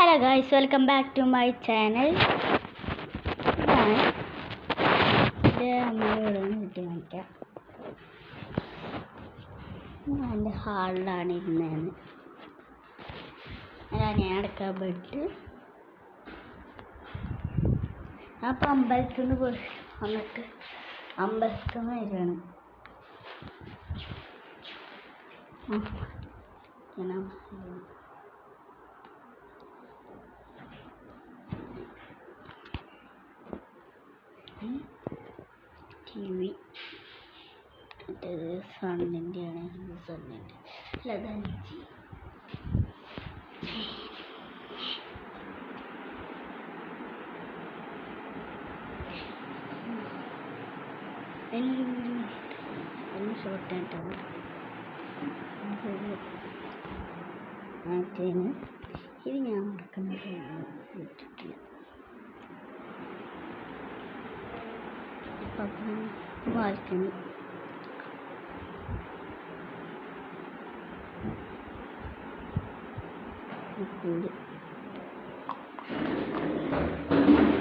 Hello guys, welcome back to my channel. ഞാൻ എൻ്റെ ഹാളിലാണ് ഇരുന്നത്. ഞാൻ അടക്കാൻ പോയിട്ട് അപ്പം അമ്പലത്തിൽ നിന്ന് പോയി വന്നിട്ട് അമ്പലത്തിൽ നിന്ന് വരികയാണ്. TV മറ്റേത് സണ്ണിൻ്റെയാണ്. സണ്ണിൻ്റെ ലതഞ്ചി ഒന്ന് ഷോർട്ട് ആയിട്ടാണ് മാറ്റേന്. ഇത് ഞാൻ നടക്കുന്നത് ഇട്ടിട്ടില്ല. അപ്പം വായിക്കുന്നു.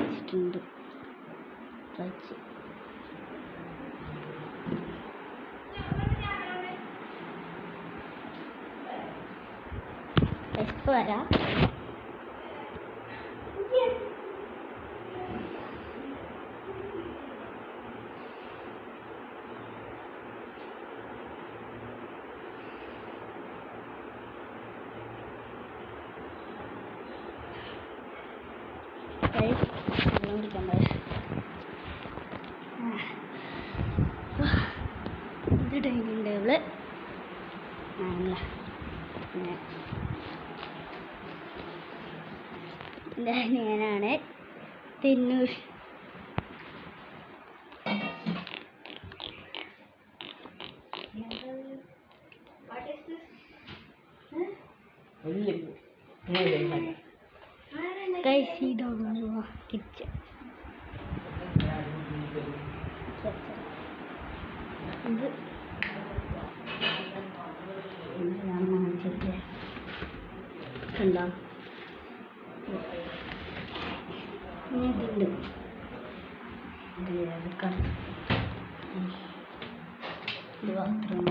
വെച്ചിട്ടുണ്ട് വച്ച് എപ്പോൾ വരാം. ഇത് ഡൈനിങ് ടേബിള് ആണല്ല. പിന്നെ എൻ്റെ ഞാനാണ് തിന്നൂർ. കിച്ചൺ ഇത് ഞാൻ വാങ്ങിച്ചിട്ട് ഉണ്ടോ. ഇതിണ്ട് ഇത് ബാത്റൂം.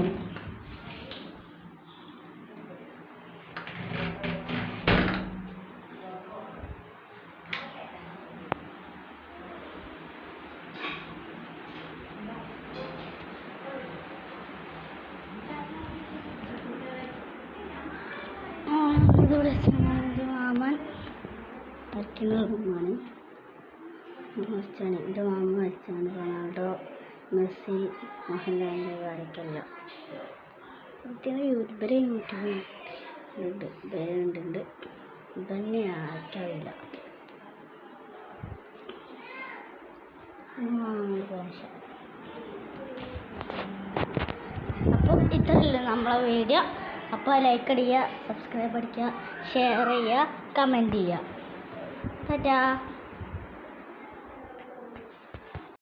ഇതിവിടെ എൻ്റെ മാമൻ വരയ്ക്കുന്ന റൂമാണ്. വരച്ചാണ് എൻ്റെ മാമൻ വരച്ചാണ്. റൊണാൾഡോ, മെസ്സി, മോഹൻലാലിൻ്റെ വരയ്ക്കല്ല. ഇവരെ യൂട്യൂബ് ഉണ്ട്, ഉണ്ട്. ഇതന്നെ ആർക്കറിയില്ല. ഭാഷ. അപ്പോൾ ഇത്രയല്ലേ നമ്മളെ വീഡിയോ. അപ്പോൾ ലൈക്ക് അടിക്കുക, സബ്സ്ക്രൈബ് അടിക്കുക, ഷെയർ ചെയ്യുക, കമൻറ്റ് ചെയ്യുക. ടാറ്റാ.